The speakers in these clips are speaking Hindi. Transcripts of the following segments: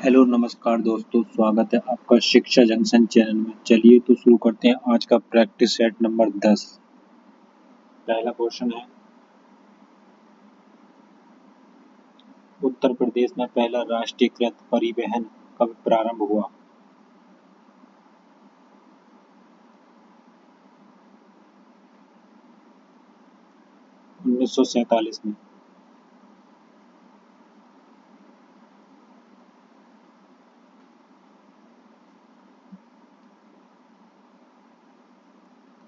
हेलो नमस्कार दोस्तों, स्वागत है आपका शिक्षा जंक्शन चैनल में। चलिए तो शुरू करते हैं आज का प्रैक्टिस सेट नंबर 10। पहला क्वेश्चन है, उत्तर प्रदेश में पहला राष्ट्रीयकृत परिवहन कब प्रारंभ हुआ? उन्नीस सौ सैतालीस में।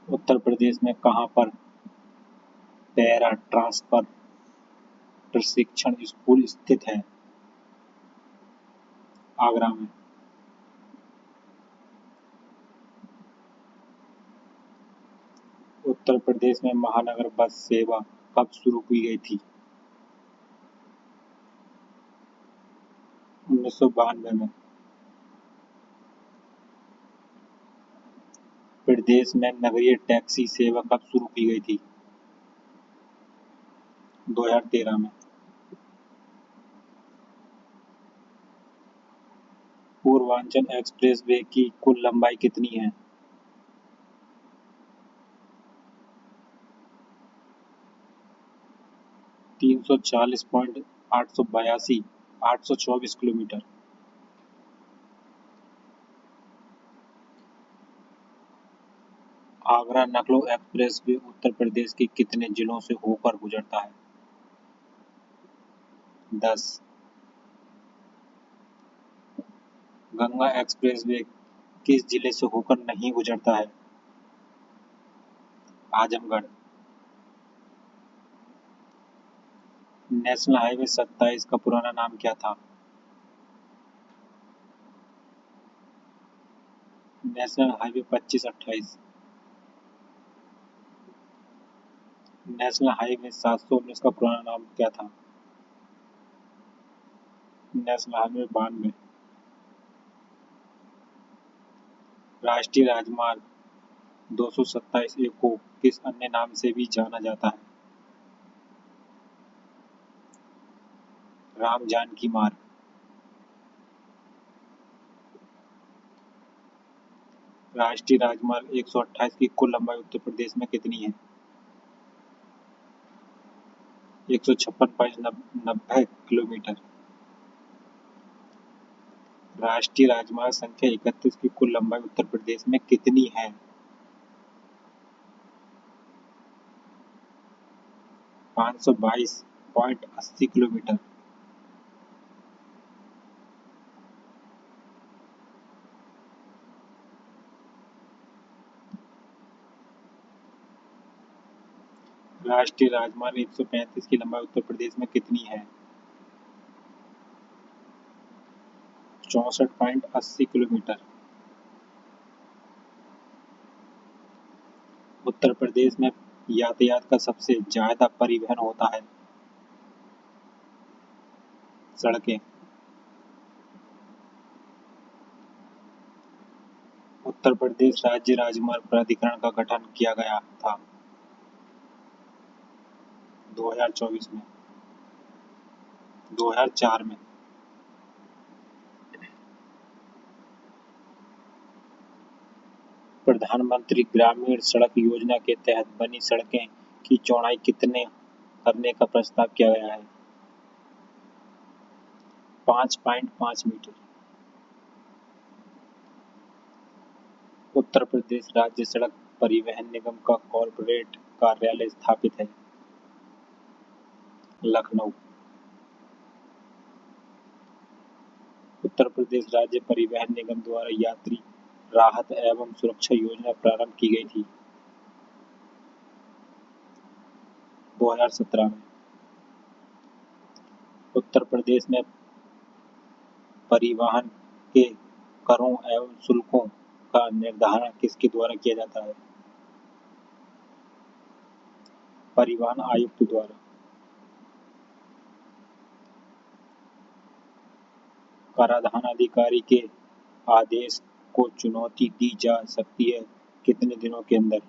उत्तर प्रदेश में कहाँ पर पैरा ट्रांसफर प्रशिक्षण स्कूल स्थित है? आगरा में। उत्तर प्रदेश में महानगर बस सेवा कब शुरू की गई थी? 1992 में। प्रदेश में नगरीय टैक्सी सेवा कब शुरू की गई थी? 2013 में। पूर्वांचल एक्सप्रेसवे की कुल लंबाई कितनी है? 340.824 किलोमीटर। आगरा लखनऊ एक्सप्रेसवे उत्तर प्रदेश के कितने जिलों से होकर गुजरता है? 10। गंगा एक्सप्रेसवे किस जिले से होकर नहीं गुजरता है? आजमगढ़। नेशनल हाईवे 27 का पुराना नाम क्या था? National highway 2528। नेशनल हाईवे 719 का पुराना नाम क्या था? National highway 92। राष्ट्रीय राजमार्ग 227A को किस अन्य नाम से भी जाना जाता है? राम जानकी मार्ग। राष्ट्रीय राजमार्ग 128 की कुल लंबाई उत्तर प्रदेश में कितनी है? 156.90 किलोमीटर। राष्ट्रीय राजमार्ग संख्या 31 की कुल लंबाई उत्तर प्रदेश में कितनी है? 522.80 किलोमीटर। राष्ट्रीय राजमार्ग 135 की लंबाई उत्तर प्रदेश में कितनी है? 64.80 किलोमीटर। उत्तर प्रदेश में यातायात का सबसे ज्यादा परिवहन होता है? सड़कें। उत्तर प्रदेश राज्य राजमार्ग प्राधिकरण का गठन किया गया था 2024 में। 2004 में। प्रधानमंत्री ग्रामीण सड़क योजना के तहत बनी सड़कें की चौड़ाई कितने करने का प्रस्ताव किया गया है? 5.5 मीटर। उत्तर प्रदेश राज्य सड़क परिवहन निगम का कॉर्पोरेट कार्यालय स्थापित है? लखनऊ। उत्तर प्रदेश राज्य परिवहन निगम द्वारा यात्री राहत एवं सुरक्षा योजना प्रारंभ की गई थी 2017 में। उत्तर प्रदेश में परिवहन के करों एवं शुल्कों का निर्धारण किसके द्वारा किया जाता है? परिवहन आयुक्त द्वारा। कराधान अधिकारी के आदेश को चुनौती दी जा सकती है कितने दिनों के अंदर?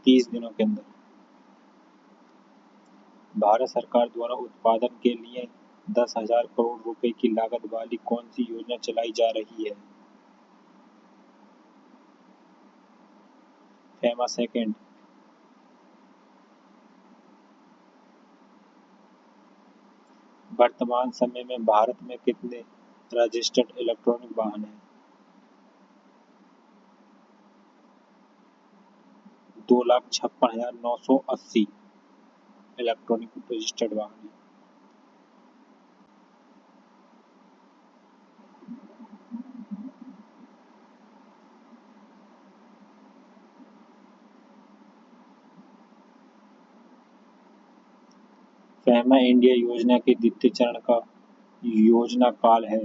30 दिनों के अंदर। भारत सरकार द्वारा उत्पादन के लिए 10,000 करोड़ रुपए की लागत वाली कौन सी योजना चलाई जा रही है? FEMA second. वर्तमान समय में भारत में कितने रजिस्टर्ड इलेक्ट्रॉनिक वाहन हैं? 2,56,980 इलेक्ट्रॉनिक रजिस्टर्ड वाहन हैं। फेमा इंडिया योजना के द्वितीय चरण का योजना काल है।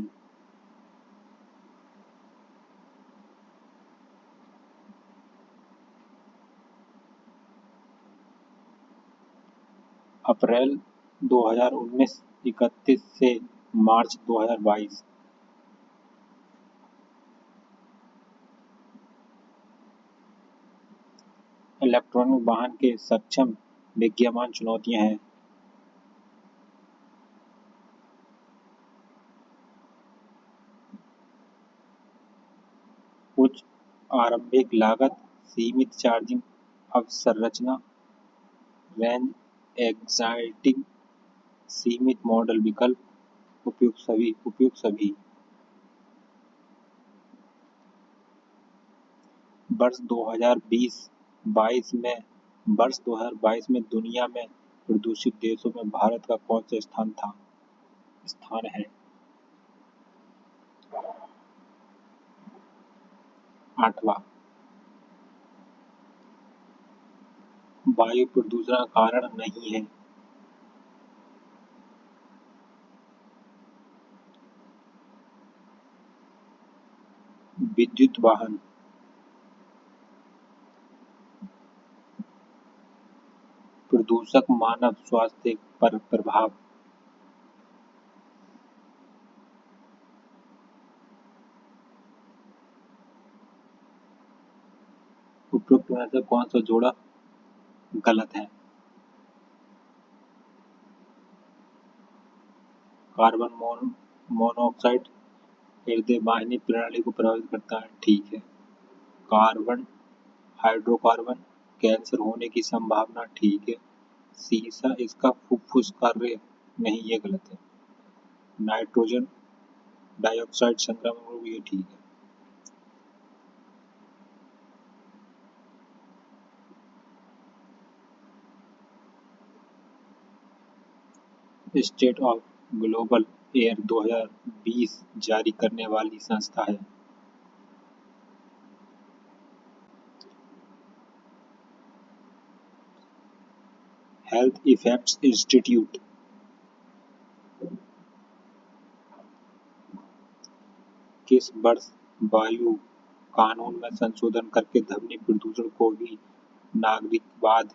अप्रैल 2019 31 से मार्च 2022। इलेक्ट्रॉनिक वाहन के सक्षम विद्यमान चुनौतियां हैं। उच्च आरंभिक लागत, सीमित चार्जिंग अवसंरचना, रेंज एंजाइटी, सीमित मॉडल विकल्प, उपयुक्त सभी। वर्ष 2022 में दुनिया में प्रदूषित देशों में भारत का कौन सा स्थान है? 8वां। वायु प्रदूषण का कारण नहीं है। विद्युत वाहन। प्रदूषक मानव स्वास्थ्य पर प्रभाव। उपरोक्त में से कौन सा जोड़ा गलत है? कार्बन मोनोऑक्साइड हृदय वाहिनी प्रणाली को प्रभावित करता है, ठीक है। कार्बन हाइड्रोकार्बन कैंसर होने की संभावना, ठीक है। सीसा इसका फुफ्फुस कार्य नहीं, ये गलत है। नाइट्रोजन डाइऑक्साइड संक्रामक रोग, ये ठीक है। स्टेट ऑफ ग्लोबल एयर 2020 जारी करने वाली संस्था है। Health effects institute. किस वर्ष वायु कानून में संशोधन करके ध्वनि प्रदूषण को भी नागरिकवाद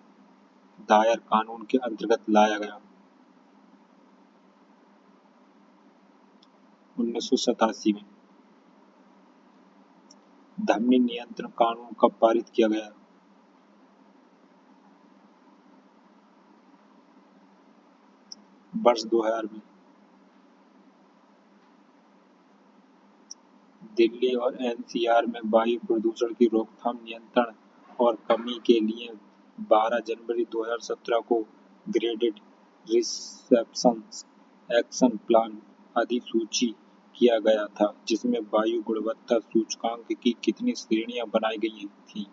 दायर कानून के अंतर्गत लाया गया? 1987 में। ध्वनि नियंत्रण कानून कब पारित किया गया? वर्ष 2000 में। दिल्ली और एनसीआर में वायु प्रदूषण की रोकथाम, नियंत्रण और कमी के लिए 12 जनवरी 2017 को ग्रेडेड रिस्पॉन्स एक्शन प्लान अधिसूचित किया गया था, जिसमें वायु गुणवत्ता सूचकांक की कितनी श्रेणियां बनाई गई थीं?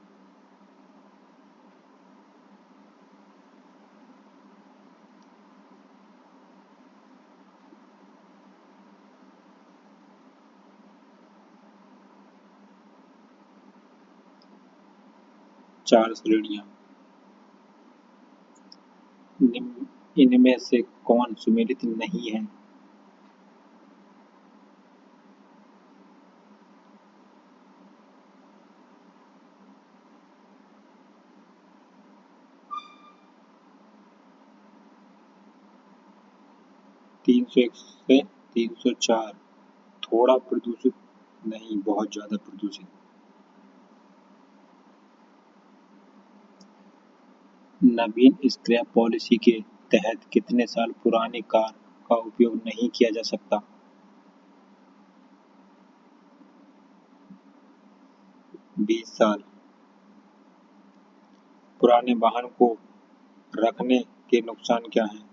4 श्रेणियां। इनमें से कौन सुमेलित नहीं है? तीन सौ एक से 304। थोड़ा प्रदूषित नहीं, बहुत ज्यादा प्रदूषित। नवीन स्क्रैप पॉलिसी के तहत कितने साल पुरानी कार का उपयोग नहीं किया जा सकता? 20 साल। पुराने वाहन को रखने के नुकसान क्या हैं?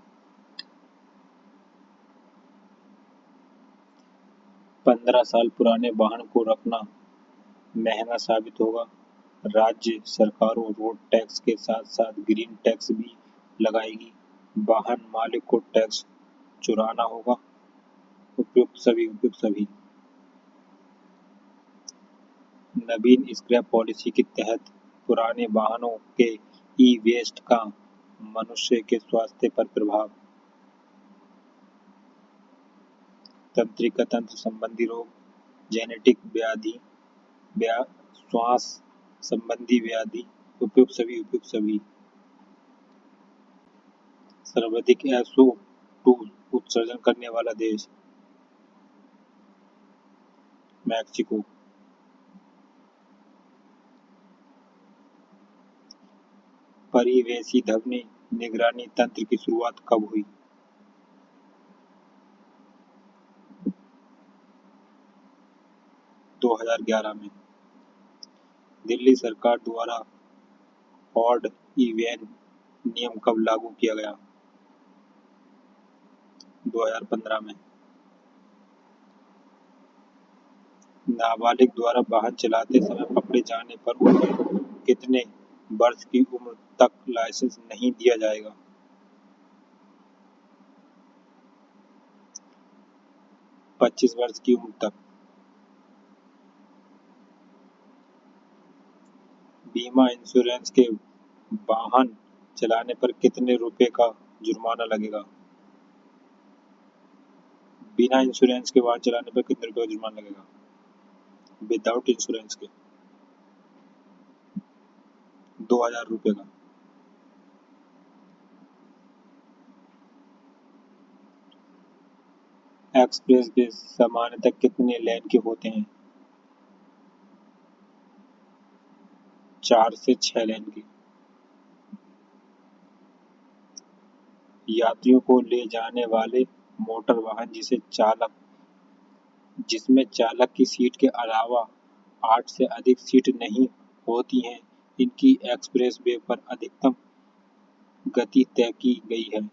15 साल पुराने वाहन को रखना महंगा साबित होगा। राज्य सरकारों रोड टैक्स के साथ साथ ग्रीन टैक्स भी लगाएगी। वाहन मालिक को टैक्स चुराना होगा। उपयुक्त सभी, उपयुक्त सभी। नवीन स्क्रैप पॉलिसी के तहत पुराने वाहनों के ई वेस्ट का मनुष्य के स्वास्थ्य पर प्रभाव। तंत्रिका तंत्र संबंधी रोग, जेनेटिक व्याधि, श्वास संबंधी व्याधि। उपयुक्त सभी, उपयुक्त सभी। सर्वाधिक SO2 उत्सर्जन करने वाला देश। मैक्सिको। परिवेशी ध्वनि निगरानी तंत्र की शुरुआत कब हुई? 2011 में। दिल्ली सरकार द्वारा ऑड इवन नियम कब लागू किया गया? 2015 में। नाबालिग द्वारा वाहन चलाते समय पकड़े जाने पर उन्हें कितने वर्ष की उम्र तक लाइसेंस नहीं दिया जाएगा? 25 वर्ष की उम्र तक। बीमा इंश्योरेंस के वाहन चलाने पर कितने रुपए का जुर्माना लगेगा? बिना इंश्योरेंस के वाहन चलाने पर कितने रुपए का जुर्माना लगेगा? विदाउट इंश्योरेंस के 2000 रुपए का। एक्सप्रेस वे सामान्यतः कितने लेन के होते हैं? 4 से 6 लेन के। यात्रियों को ले जाने वाले मोटर वाहन जिसमें चालक की सीट के अलावा 8 से अधिक सीट नहीं होती हैं, इनकी एक्सप्रेस वे पर अधिकतम गति तय की गई है।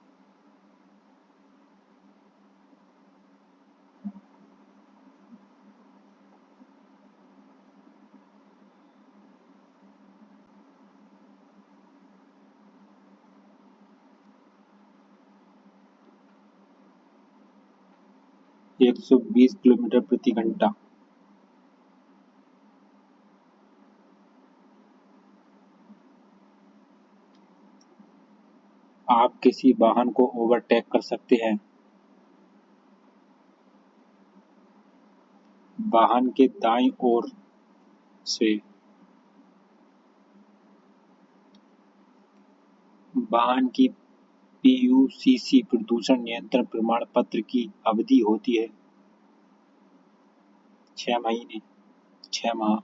120 किलोमीटर प्रति घंटा। आप किसी वाहन को ओवरटेक कर सकते हैं। वाहन के दाईं ओर से। वाहन की PUCC प्रदूषण नियंत्रण प्रमाण पत्र की अवधि होती है 6 महीने, 6 माह।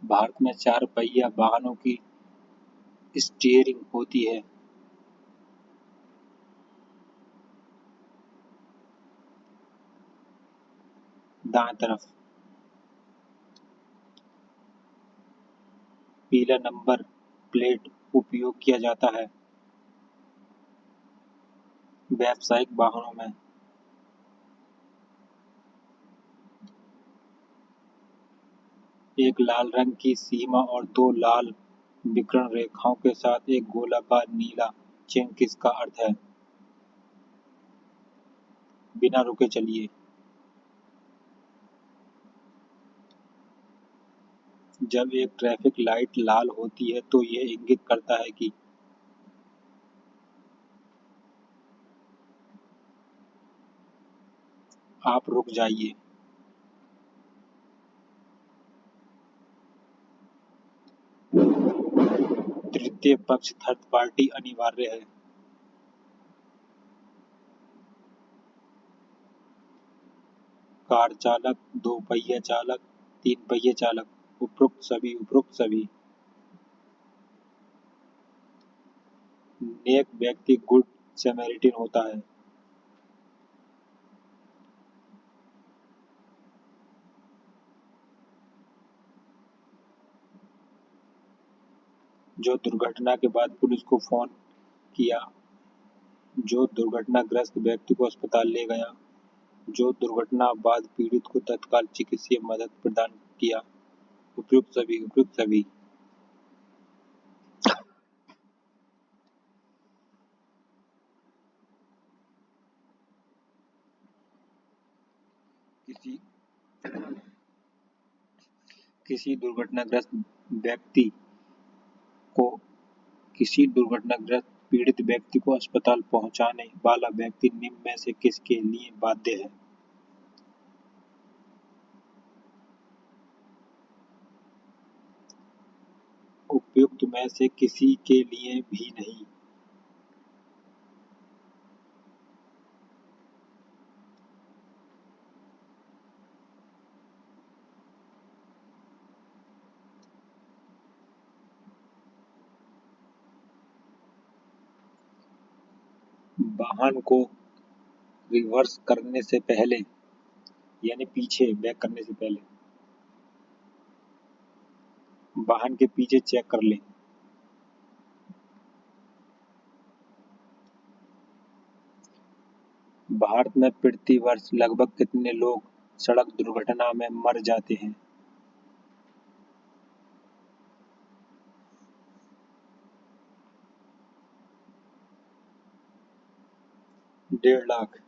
भारत में 4 पहिया वाहनों की स्टीयरिंग होती है। दाएं तरफ। पीला नंबर प्लेट उपयोग किया जाता है व्यावसायिक वाहनों में। एक लाल रंग की सीमा और 2 लाल विकर्ण रेखाओं के साथ एक गोलाकार नीला चिन्ह किसका अर्थ है? बिना रुके चलिए। जब एक ट्रैफिक लाइट लाल होती है तो यह इंगित करता है कि आप रुक जाइए। तृतीय पक्ष थर्ड पार्टी अनिवार्य है। कार चालक, 2 पहिया चालक, 3 पहिया चालक। उपरोक्त सभी, उपरोक्त सभी। नेक व्यक्ति गुड सैमरिटन होता है। जो दुर्घटना के बाद पुलिस को फोन किया, जो दुर्घटनाग्रस्त व्यक्ति को अस्पताल ले गया, जो दुर्घटना बाद पीड़ित को तत्काल चिकित्सीय मदद प्रदान किया। उपयुक्त सभी, उपयुक्त सभी। किसी किसी दुर्घटनाग्रस्त व्यक्ति को किसी दुर्घटनाग्रस्त पीड़ित व्यक्ति को अस्पताल पहुंचाने वाला व्यक्ति निम्न में से किसके लिए बाध्य है? उपयुक्त में से किसी के लिए भी नहीं। वाहन को रिवर्स करने से पहले, यानी पीछे बैक करने से पहले, वाहन के पीछे चेक कर लें। भारत में प्रति वर्ष लगभग कितने लोग सड़क दुर्घटना में मर जाते हैं? 1.5 लाख।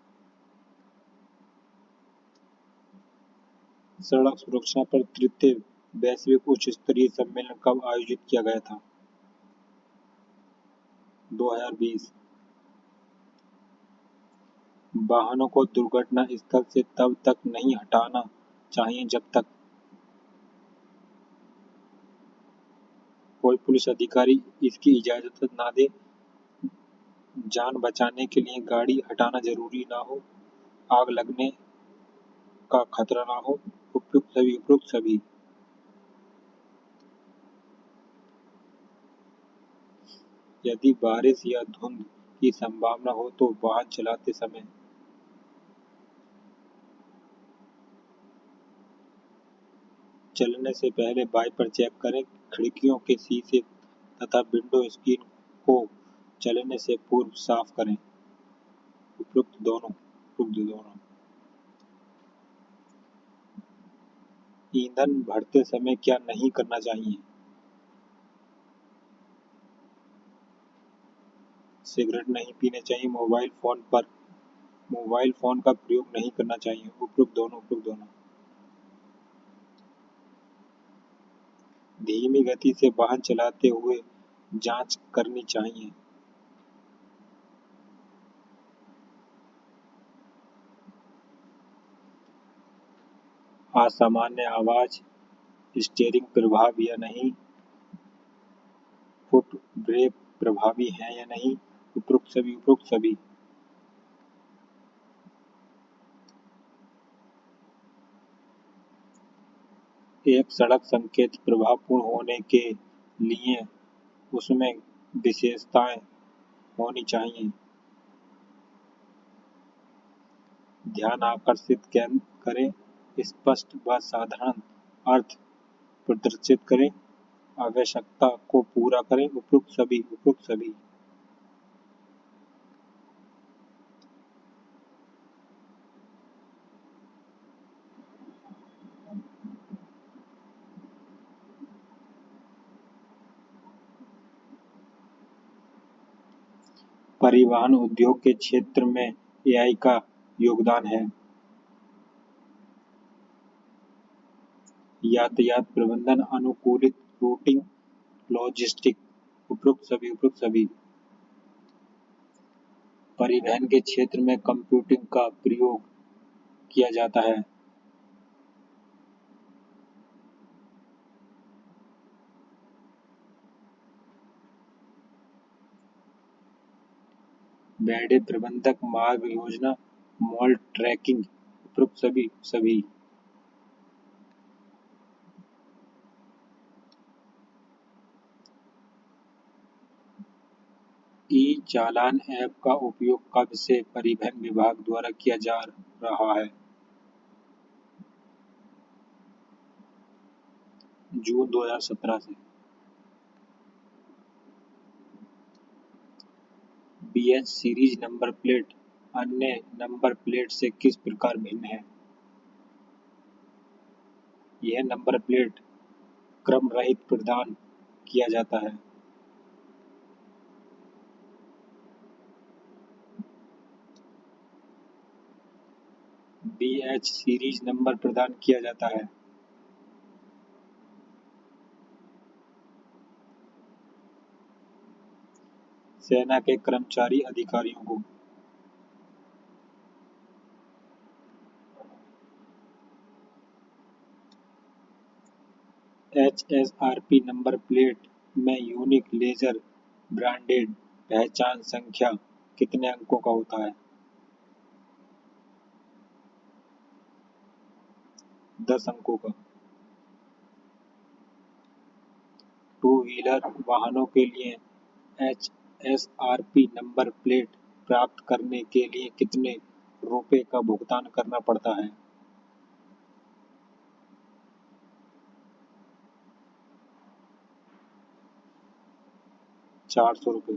सड़क सुरक्षा पर तृतीय वैश्विक उच्च स्तरीय सम्मेलन कब आयोजित किया गया था? 2020। वाहनों को दुर्घटना स्थल से तब तक नहीं हटाना चाहिए जब तक कोई पुलिस अधिकारी इसकी इजाजत ना दे, जान बचाने के लिए गाड़ी हटाना जरूरी ना हो, आग लगने का खतरा ना हो। उपयुक्त सभी, उपयुक्त सभी। यदि बारिश या धुंध की संभावना हो तो वाहन चलाते समय चलने से पहले वाइपर चेक करें। खिड़कियों के शीशे तथा विंडो स्क्रीन को चलने से पूर्व साफ करें। उपयुक्त दोनों, उपयुक्त दोनों। ईंधन भरते समय क्या नहीं करना चाहिए? सिगरेट नहीं पीने चाहिए। मोबाइल फोन का प्रयोग नहीं करना चाहिए। उपयुक्त दोनों, उपयुक्त दोनों। धीमी गति से वाहन चलाते हुए जांच करनी चाहिए। असामान्य आवाज, स्टीयरिंग प्रभावी या नहीं, फुट ब्रेक प्रभावी है या नहीं। उपयुक्त सभी, उपयुक्त सभी। एक सड़क संकेत प्रभावपूर्ण होने के लिए उसमें विशेषताएं होनी चाहिए। ध्यान आकर्षित करें, स्पष्ट व साधारण अर्थ प्रदर्शित करें, आवश्यकता को पूरा करें। उपयुक्त सभी, उपयुक्त सभी। परिवहन उद्योग के क्षेत्र में एआई का योगदान है। यातायात प्रबंधन, अनुकूलित रूटिंग, लॉजिस्टिक। उपयुक्त सभी, उपयुक्त सभी। परिवहन के क्षेत्र में कंप्यूटिंग का प्रयोग किया जाता है। बेड़े प्रबंधक, मार्ग योजना, मॉल ट्रैकिंग। उपयुक्त सभी, सभी। ई चालान ऐप का उपयोग कब से परिवहन विभाग द्वारा किया जा रहा है? जून 2017 से। BH सीरीज नंबर प्लेट अन्य नंबर प्लेट से किस प्रकार भिन्न है? यह नंबर प्लेट क्रम रहित प्रदान किया जाता है। BH सीरीज नंबर प्रदान किया जाता है। सेना के कर्मचारी अधिकारियों को HSRP नंबर प्लेट में यूनिक लेजर ब्रांडेड पहचान संख्या कितने अंकों का होता है? 10 अंकों का। टू व्हीलर वाहनों के लिए HSRP नंबर प्लेट प्राप्त करने के लिए कितने रुपए का भुगतान करना पड़ता है? 400 रुपये।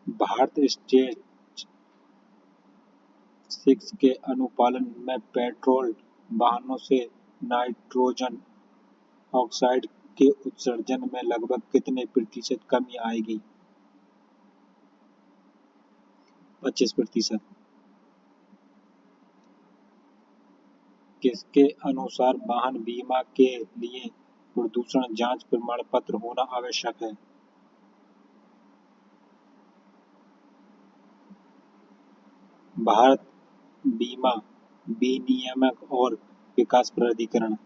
भारत स्टेज 6 के अनुपालन में पेट्रोल वाहनों से नाइट्रोजन ऑक्साइड के उत्सर्जन में लगभग कितने प्रतिशत कमी आएगी? 25%। किसके अनुसार वाहन बीमा के लिए प्रदूषण जांच प्रमाण पत्र होना आवश्यक है? भारत बीमा विनियामक और विकास प्राधिकरण।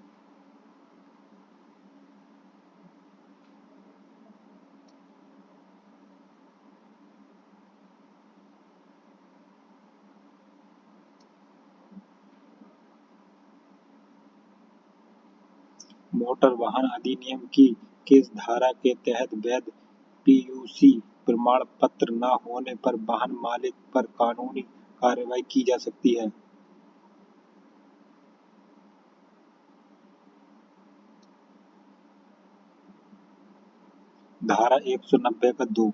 मोटर वाहन अधिनियम की किस धारा के तहत वैध PUC प्रमाण पत्र न होने पर वाहन मालिक पर कानूनी कार्रवाई की जा सकती है? धारा 190 का 2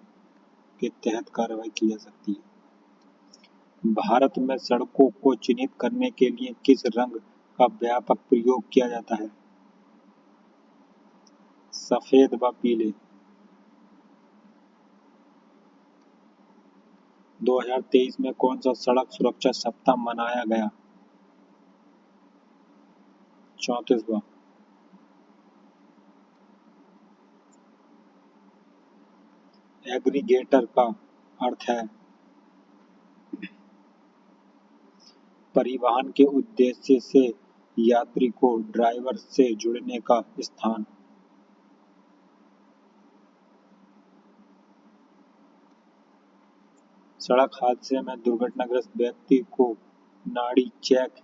के तहत कार्रवाई की जा सकती है। भारत में सड़कों को चिन्हित करने के लिए किस रंग का व्यापक प्रयोग किया जाता है? सफेद व पीले। 2023 में कौन सा सड़क सुरक्षा सप्ताह मनाया गया? 34वां। एग्रीगेटर का अर्थ है परिवहन के उद्देश्य से यात्री को ड्राइवर से जोड़ने का स्थान। सड़क हादसे में दुर्घटनाग्रस्त व्यक्ति को नाड़ी चेक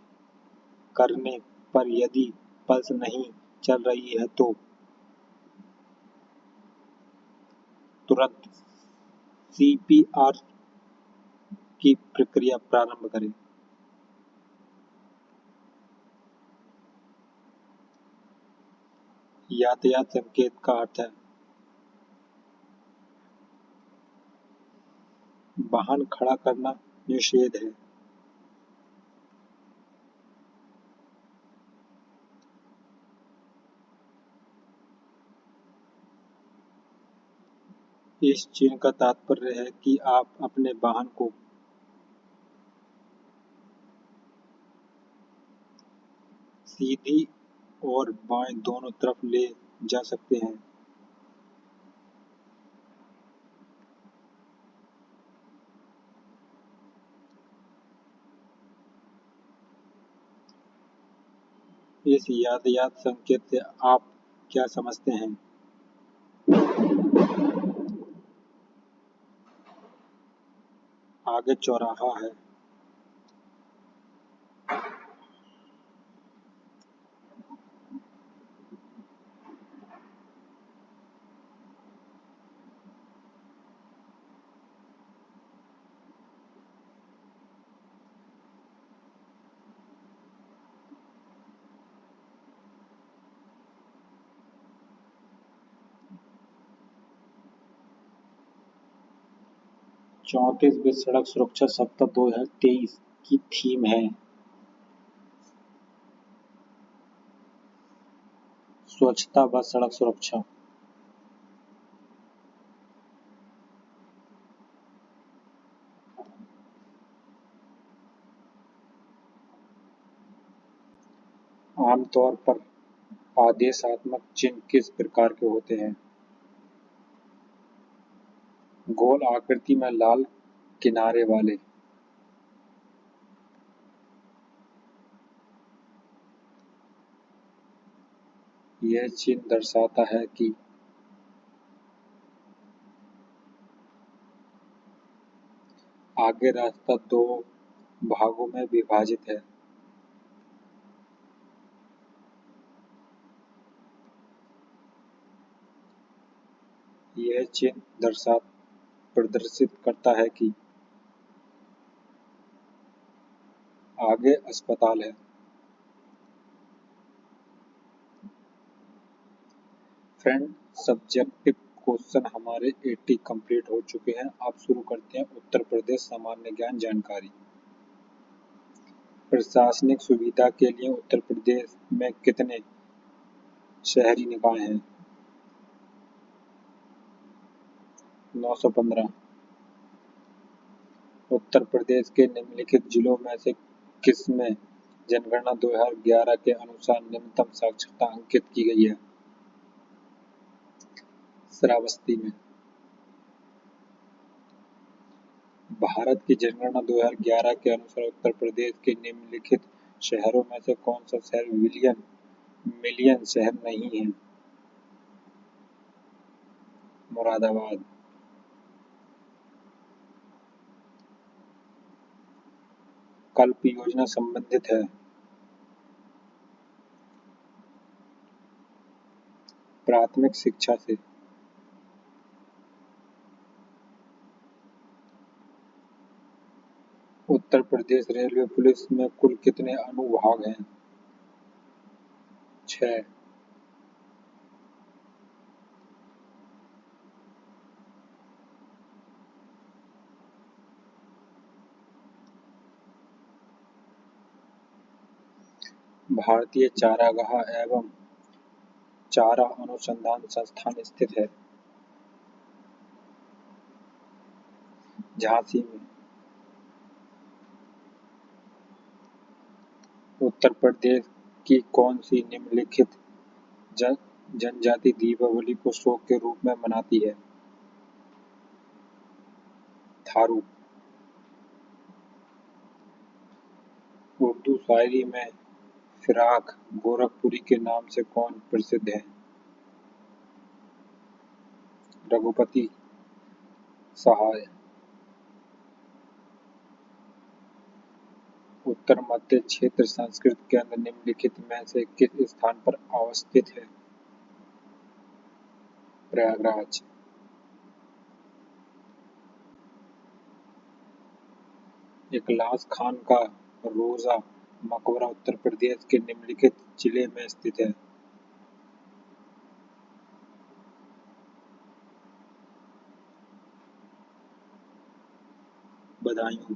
करने पर यदि पल्स नहीं चल रही है तो तुरंत CPR की प्रक्रिया प्रारंभ करें। यातायात संकेत का अर्थ है वाहन खड़ा करना निषेध है। इस चिन्ह का तात्पर्य है कि आप अपने वाहन को सीधी और बाएं दोनों तरफ ले जा सकते हैं। इस यातायात संकेत से आप क्या समझते हैं? आगे चौराहा है। 34वीं सड़क सुरक्षा सप्ताह 2023 की थीम है स्वच्छता व सड़क सुरक्षा। आमतौर पर आदेशात्मक चिन्ह किस प्रकार के होते हैं? गोल आकृति में लाल किनारे वाले। यह चिन्ह दर्शाता है कि आगे रास्ता दो भागों में विभाजित है। यह चिन्ह प्रदर्शित करता है कि आगे अस्पताल है। फ्रेंड, सब्जेक्टिव क्वेश्चन हमारे 80 कंप्लीट हो चुके हैं। अब शुरू करते हैं उत्तर प्रदेश सामान्य ज्ञान जानकारी। प्रशासनिक सुविधा के लिए उत्तर प्रदेश में कितने शहरी निकाय हैं? 915। उत्तर प्रदेश के निम्नलिखित जिलों में से किसमें जनगणना 2011 के अनुसार निम्नतम साक्षरता अंकित की गई है? श्रावस्ती में। भारत की जनगणना 2011 के अनुसार उत्तर प्रदेश के निम्नलिखित शहरों में से कौन सा शहर मिलियन शहर नहीं है? मुरादाबाद। कल्प योजना संबंधित है प्राथमिक शिक्षा से। उत्तर प्रदेश रेलवे पुलिस में कुल कितने अनुभाग हैं? 6। भारतीय चारागाह एवं चारा अनुसंधान संस्थान स्थित है झांसी में। उत्तर प्रदेश की कौन सी निम्नलिखित जनजाति दीपावली को शोक के रूप में मनाती है? थारू। उर्दू शायरी में फिराक गोरखपुरी के नाम से कौन प्रसिद्ध है? रघुपति सहाय। उत्तर मध्य क्षेत्र संस्कृत केंद्र निम्नलिखित में से किस स्थान पर अवस्थित है? प्रयागराज। इखलास खान का रोजा मकबरा उत्तर प्रदेश के निम्नलिखित जिले में स्थित है? बदायूं।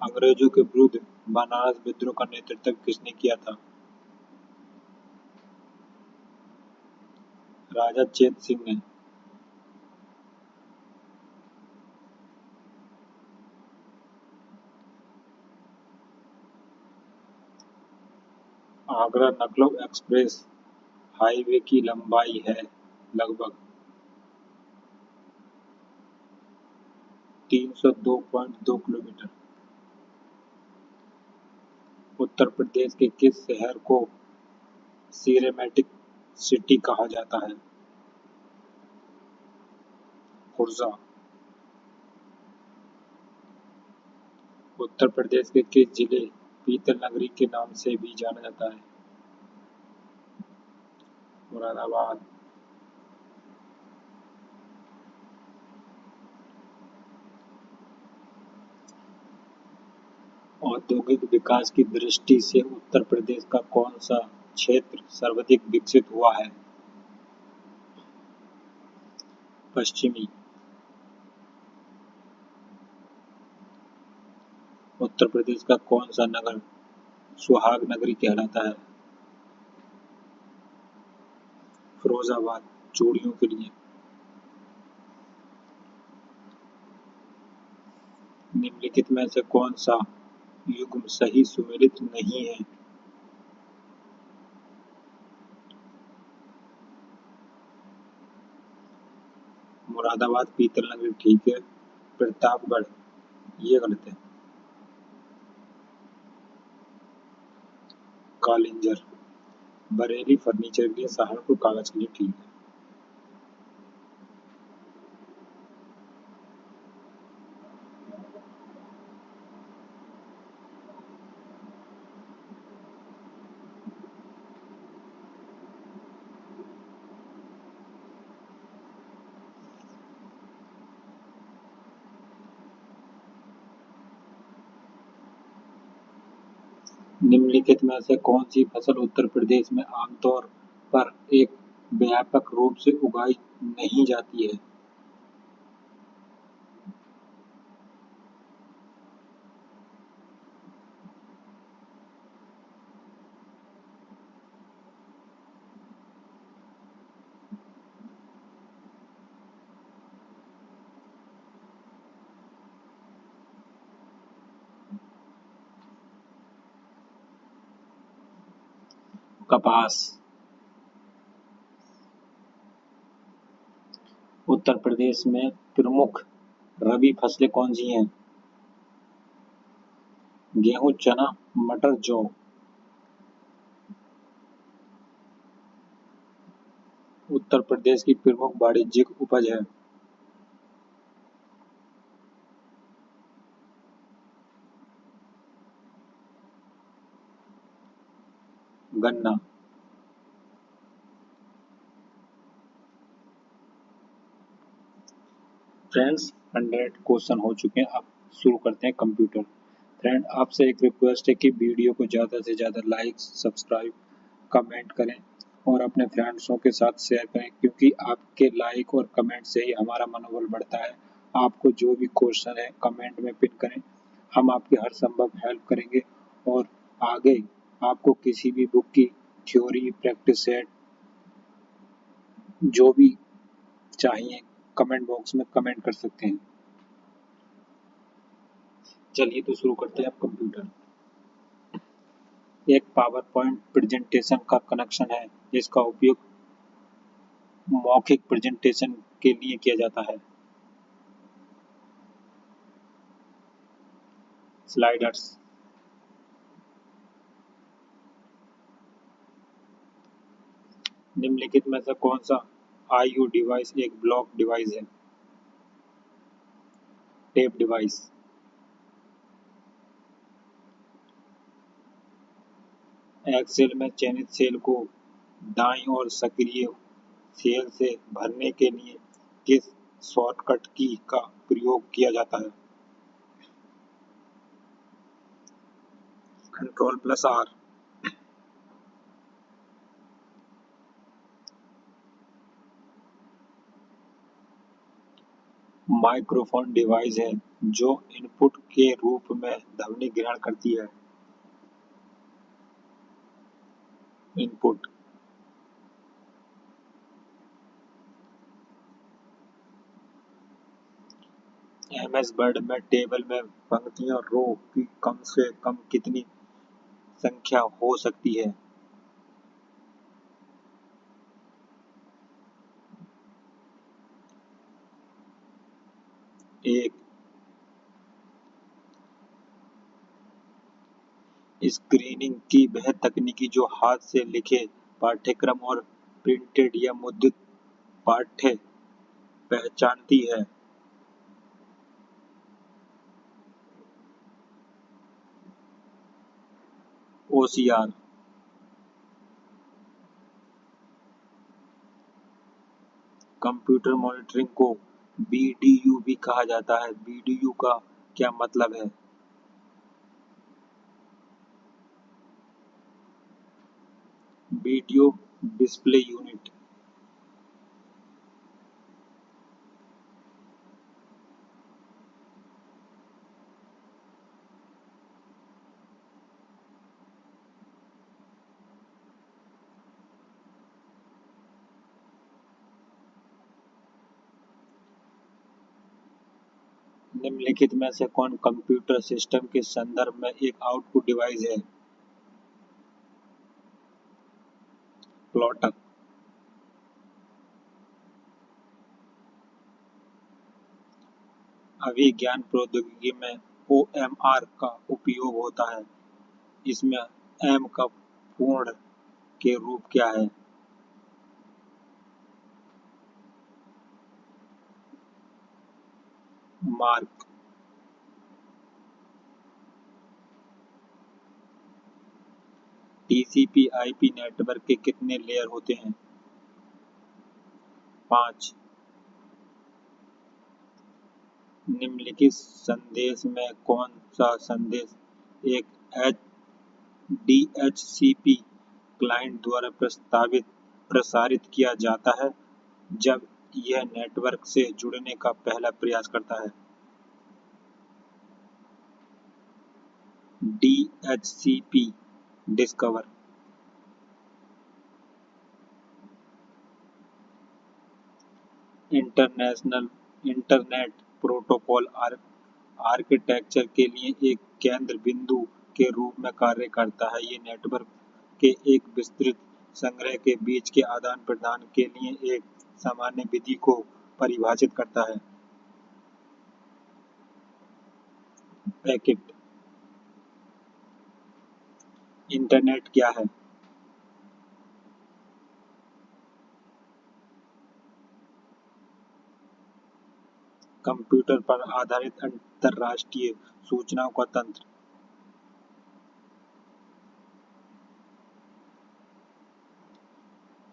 अंग्रेजों के विरुद्ध बनारस विद्रोह का नेतृत्व किसने किया था? राजा चेत सिंह ने। आगरा लखनऊ एक्सप्रेस हाईवे की लंबाई है लगभग 302.2 किलोमीटर। उत्तर प्रदेश के किस शहर को सिनेमैटिक सिटी कहा जाता है? खुर्जा। उत्तर प्रदेश के किस जिले पीतल नगरी के नाम से भी जाना जाता है? मुरादाबाद। औद्योगिक विकास की दृष्टि से उत्तर प्रदेश का कौन सा क्षेत्र सर्वाधिक विकसित हुआ है? पश्चिमी। उत्तर प्रदेश का कौन सा नगर सुहाग नगरी कहलाता है? फिरोजाबाद, चूड़ियों के लिए। निम्नलिखित में से कौन सा युग्म सही सुमेलित नहीं है? मुरादाबाद, पीतल नगरी ठीक है। प्रतापगढ़ ये गलत है। कालिंजर, बरेली फर्नीचर के लिए, सहारनपुर कागज के लिए ठीक है। निम्नलिखित में से कौन सी फसल उत्तर प्रदेश में आमतौर पर एक व्यापक रूप से उगाई नहीं जाती है? कपास। उत्तर प्रदेश में प्रमुख रबी फसलें कौन सी हैं? गेहूं, चना, मटर, जौ। उत्तर प्रदेश की प्रमुख वाणिज्यिक उपज है? गन्ना। फ्रेंड्स, 100 क्वेश्चन हो चुके हैं। अब शुरू करते हैं कंप्यूटर। फ्रेंड, आपसे एक रिक्वेस्ट है कि वीडियो को ज़्यादा से ज़्यादा लाइक, सब्सक्राइब, कमेंट करें और अपने फ्रेंड्सों के साथ शेयर करें, क्योंकि आपके लाइक और कमेंट से ही हमारा मनोबल बढ़ता है। आपको जो भी क्वेश्चन है कमेंट में पिन करें, हम आपकी हर संभव हेल्प करेंगे। और आगे आपको किसी भी बुक की थ्योरी, प्रैक्टिस सेट जो भी चाहिए कमेंट बॉक्स में कमेंट कर सकते हैं। चलिए तो शुरू करते हैं अब कंप्यूटर। एक पावर पॉइंट प्रेजेंटेशन का कनेक्शन है जिसका उपयोग मौखिक प्रेजेंटेशन के लिए किया जाता है। स्लाइडर्स। निम्नलिखित में से कौन सा आईओ डिवाइस एक ब्लॉक डिवाइस है? Tape device. एक्सेल में चयनित सेल को दाईं ओर सक्रिय सेल से भरने के लिए किस शॉर्टकट की का प्रयोग किया जाता है? Ctrl+R। माइक्रोफोन डिवाइस है जो इनपुट के रूप में ध्वनि ग्रहण करती है। इनपुट। एमएस वर्ड में टेबल में पंक्तियों रो की कम से कम कितनी संख्या हो सकती है? एक। स्क्रीनिंग की वह तकनीकी जो हाथ से लिखे पाठ्यक्रम और प्रिंटेड या मुद्रित पाठ्य पहचानती है। ओसीआर। कंप्यूटर मॉनिटरिंग को बीडीयू भी कहा जाता है। बीडीयू का क्या मतलब है? Video display unit. निम्नलिखित में से कौन कंप्यूटर सिस्टम के संदर्भ में एक आउटपुट डिवाइस है? प्लॉटर। अभिज्ञान प्रौद्योगिकी में OMR का उपयोग होता है। इसमें M का पूर्ण के रूप क्या है? मार्क। TCP/IP नेटवर्क के कितने लेयर होते हैं? 5। निम्नलिखित संदेश में कौन सा संदेश एक DHCP क्लाइंट द्वारा प्रसारित किया जाता है जब यह नेटवर्क से जुड़ने का पहला प्रयास करता है? DHCP discover. Internet protocol architecture के लिए एक केंद्र बिंदु के रूप में कार्य करता है। ये नेटवर्क के एक विस्तृत संग्रह के बीच के आदान प्रदान के लिए एक सामान्य विधि को परिभाषित करता है। पैकेट। इंटरनेट क्या है? कंप्यूटर पर आधारित अंतरराष्ट्रीय सूचनाओं का तंत्र।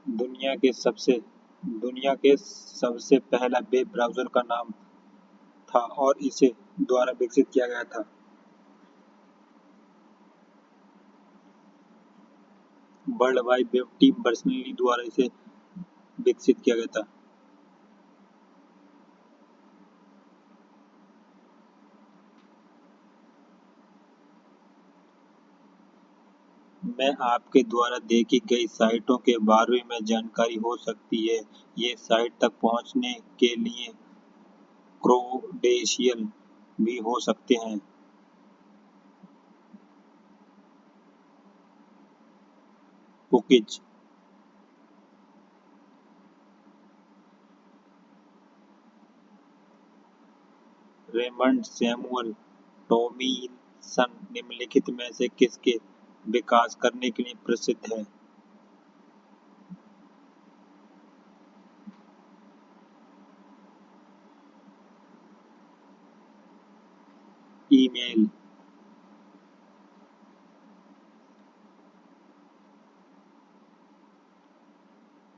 दुनिया के सबसे पहला वेब ब्राउज़र का नाम था और इसे द्वारा विकसित किया गया था। World wide web team Berners-Lee द्वारा इसे विकसित किया गया था। में आपके द्वारा देखी गई साइटों के बारे में जानकारी हो सकती है। ये साइट तक पहुंचने के लिए क्रेडेंशियल भी हो सकते हैं। कुकीज। रेमंड सैमुअल टॉमिंसन निम्नलिखित में से किसके विकास करने के लिए प्रसिद्ध है? ईमेल।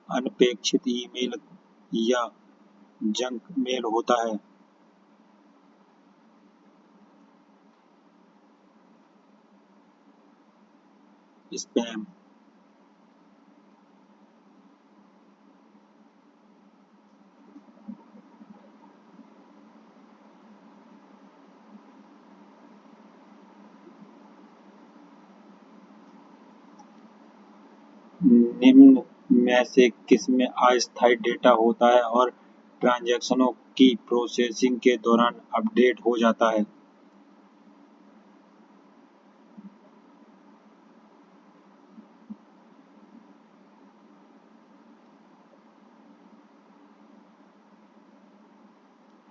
अनपेक्षित ईमेल या जंक मेल होता है। स्पैम। निम्न में से किसमें अस्थायी डेटा होता है और ट्रांजैक्शनों की प्रोसेसिंग के दौरान अपडेट हो जाता है?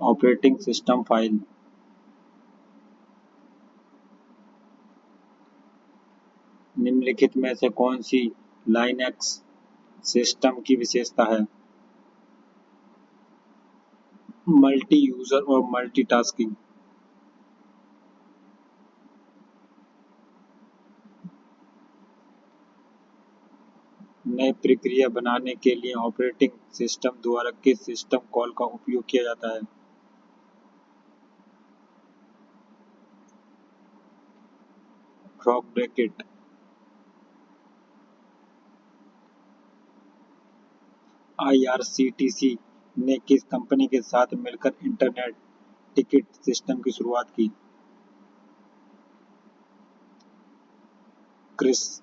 Operating system file. निम्नलिखित में से कौन सी लाइनक्स सिस्टम की विशेषता है? मल्टी यूजर और मल्टीटास्किंग। नई प्रक्रिया बनाने के लिए ऑपरेटिंग सिस्टम द्वारा किस सिस्टम कॉल का उपयोग किया जाता है? Frog bracket. IRCTC ने किस कंपनी के साथ मिलकर इंटरनेट टिकट सिस्टम की शुरुआत की? क्रिस।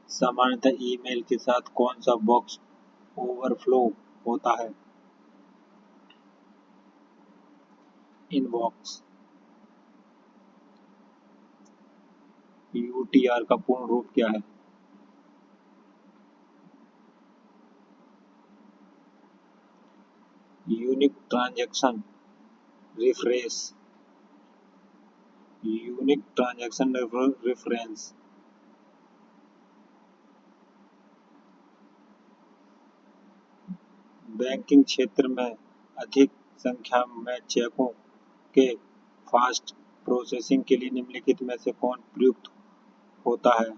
सामान्यतः ईमेल के साथ कौन सा बॉक्स ओवरफ्लो होता है? इनबॉक्स। यूटीआर का पूर्ण रूप क्या है? Unique transaction refresh. Unique transaction reference. Banking क्षेत्र में अधिक संख्या में चेकों के फास्ट प्रोसेसिंग के लिए निम्नलिखित में से कौन प्रयुक्त होता है?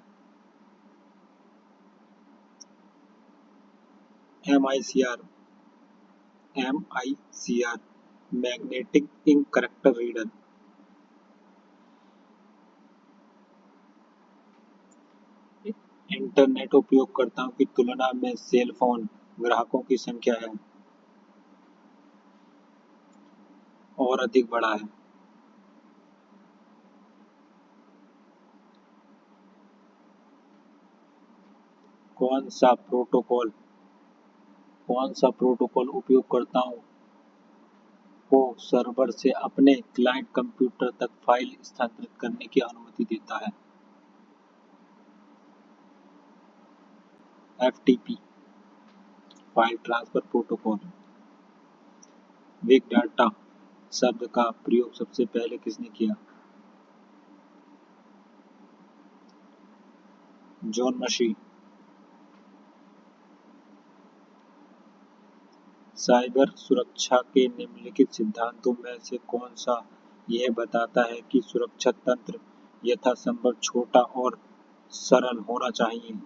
MICR। Magnetic ink character reader. Internet उपयोगकर्ताओं की तुलना में सेल फोन ग्राहकों की संख्या है और अधिक बड़ा है। कौन सा प्रोटोकॉल उपयोगकर्ताओं को सर्वर से अपने क्लाइंट कंप्यूटर तक फाइल स्थानांतरित करने की अनुमति देता है? FTP file transfer protocol. Big data शब्द का प्रयोग सबसे पहले किसने किया? जॉन मशी। साइबर सुरक्षा के निम्नलिखित सिद्धांतों में से कौन सा यह बताता है कि सुरक्षा तंत्र यथासंभव छोटा और सरल होना चाहिए?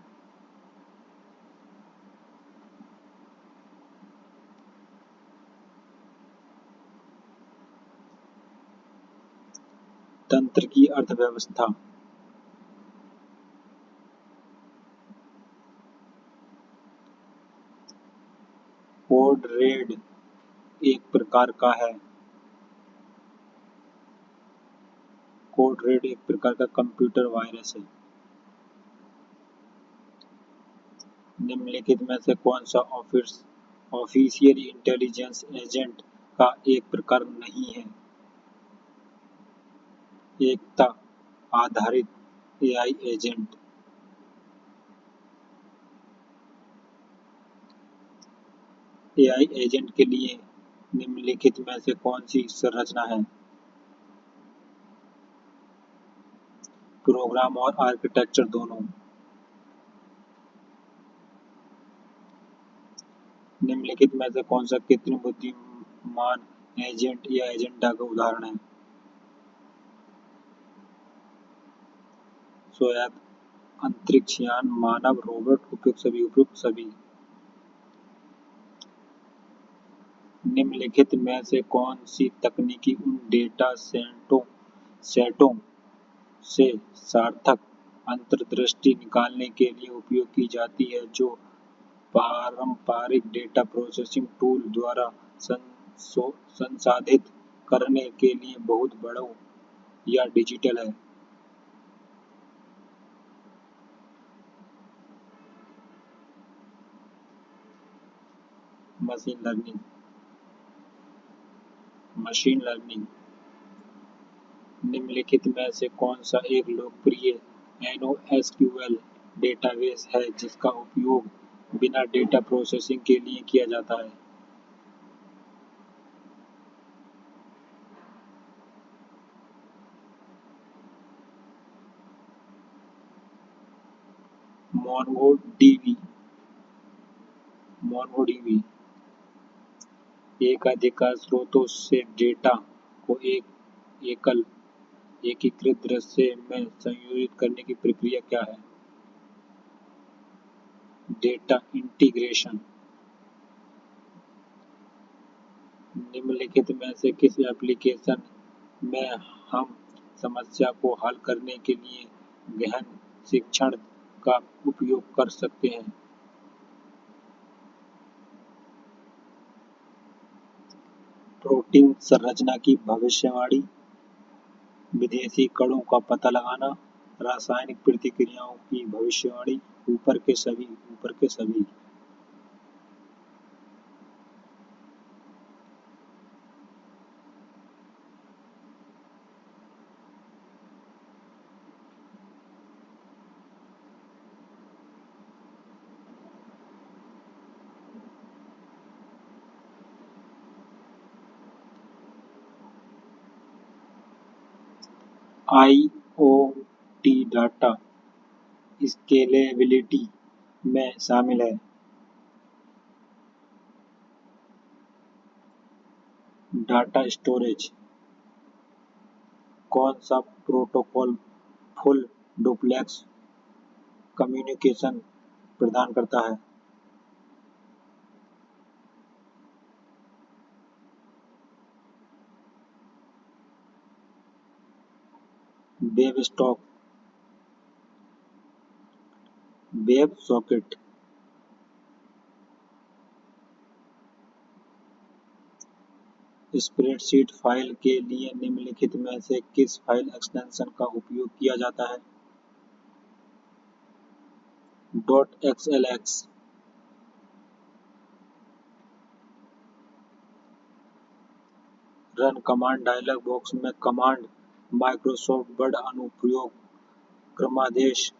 तंत्र की अर्थव्यवस्था। कोड रेड एक प्रकार का कंप्यूटर वायरस है। निम्नलिखित में से कौन सा ऑफिशियल इंटेलिजेंस एजेंट का एक प्रकार नहीं है? एकता आधारित एआई एजेंट। एआई एजेंट के लिए निम्नलिखित में से कौन सी संरचना है? प्रोग्राम और आर्किटेक्चर दोनों। निम्नलिखित में से कौन सा कृत्रिम बुद्धिमान एजेंट या एजेंडा का उदाहरण है? स्वायत्त अंतरिक्ष यान, मानव, रोबोट, उपयुक्त सभी। निम्नलिखित में से कौन सी तकनीकी उन डेटा सेटों से सार्थक अंतर्दृष्टि निकालने के लिए उपयोग की जाती है जो पारंपरिक डेटा प्रोसेसिंग टूल द्वारा संसाधित करने के लिए बहुत बड़ों या डिजिटल है? Machine learning. निम्नलिखित में से कौन सा एक लोकप्रिय NoSQL डेटाबेस है जिसका उपयोग बिना डेटा प्रोसेसिंग के लिए किया जाता है? मोंगोडीबी एकाधिकार स्रोतों से डेटा को एकीकृत दृश्य में संयोजित करने की प्रक्रिया क्या है? Data integration. निम्नलिखित में से किस एप्लीकेशन में हम समस्या को हल करने के लिए गहन शिक्षण का उपयोग कर सकते हैं? प्रोटीन संरचना की भविष्यवाणी, विदेशी कणों का पता लगाना, रासायनिक प्रतिक्रियाओं की भविष्यवाणी, ऊपर के सभी। IoT डाटा स्केलेबिलिटी में शामिल है। Data storage. कौन सा प्रोटोकॉल फुल डुप्लेक्स कम्युनिकेशन प्रदान करता है? Web socket. स्प्रेडशीट फाइल के लिए निम्नलिखित में से किस फाइल एक्सटेंशन का उपयोग किया जाता है? .xlx। Run command dialog box में कमांड माइक्रोसॉफ्ट वर्ड अनुप्रयोग क्रमादेश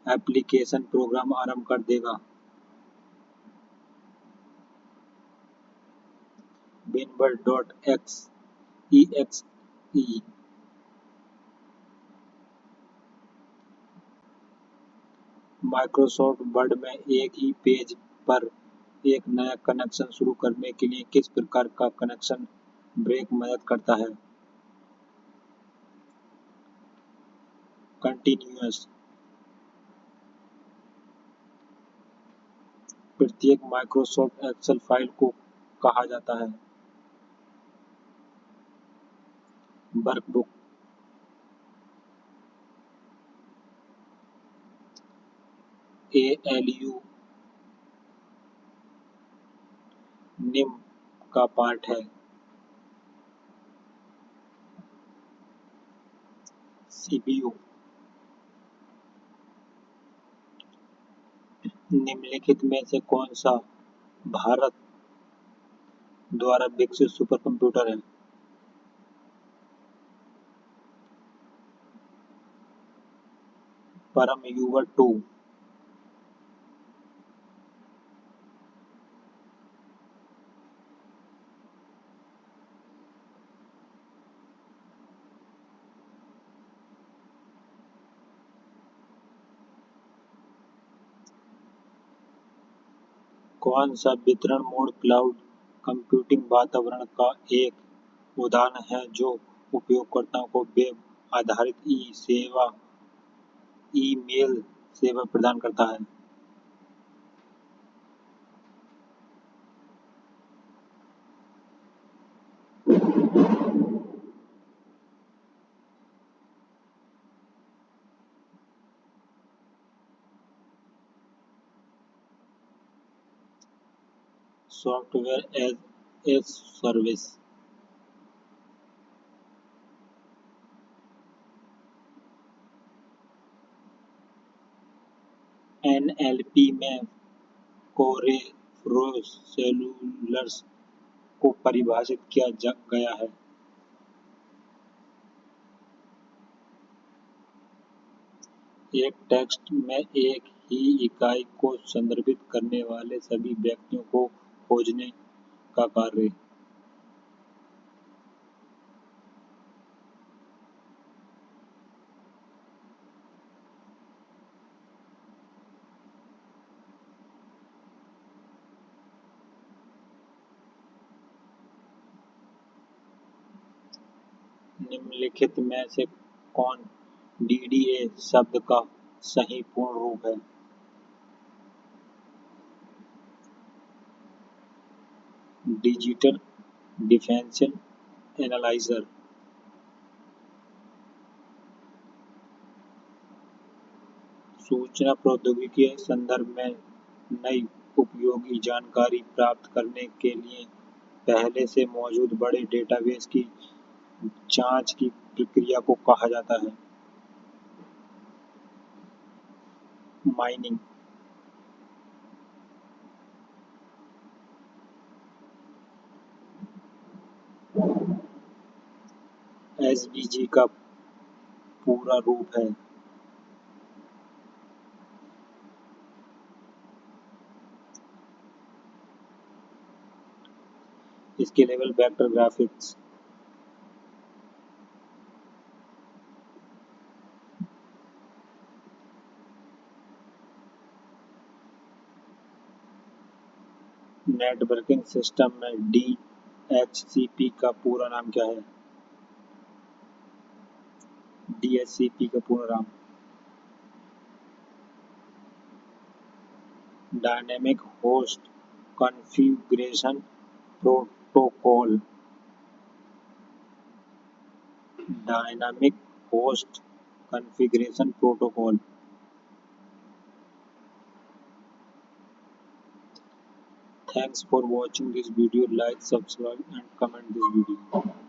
एप्लीकेशन प्रोग्राम आरंभ कर देगा। winword.exe। माइक्रोसॉफ्ट वर्ड में एक ही पेज पर एक नया कनेक्शन शुरू करने के लिए किस प्रकार का कनेक्शन ब्रेक मदद करता है? कंटिन्यूअस। प्रत्येक माइक्रोसॉफ्ट एक्सेल फाइल को कहा जाता है? वर्कबुक। ALU निम्न का पार्ट है? CPU। निम्नलिखित में से कौन सा भारत द्वारा विकसित सुपर कंप्यूटर है? परम यूवर 2। कौन सा वितरण मोड क्लाउड कंप्यूटिंग वातावरण का एक उदाहरण है जो उपयोगकर्ताओं को वेब आधारित ईमेल सेवा प्रदान करता है? Software as a service. NLP में कोरेफ्लोसेलुलर्स को परिभाषित किया गया है? एक टेक्स्ट में एक ही इकाई को संदर्भित करने वाले सभी व्यक्तियों को खोजने का कार्य। निम्नलिखित में से कौन DDA शब्द का सही पूर्ण रूप है? Digital differential analyser. सूचना प्रौद्योगिकी के संदर्भ में नई उपयोगी जानकारी प्राप्त करने के लिए पहले से मौजूद बड़े डेटाबेस की जांच की प्रक्रिया को कहा जाता है? माइनिंग। SVG का पूरा रूप है? Scalable vector graphics. Networking system में DHCP का पूरा नाम क्या है? DHCP का पूरा नाम dynamic host configuration protocol. Dynamic host configuration protocol. Thanks for watching this video. Like, subscribe and comment this video.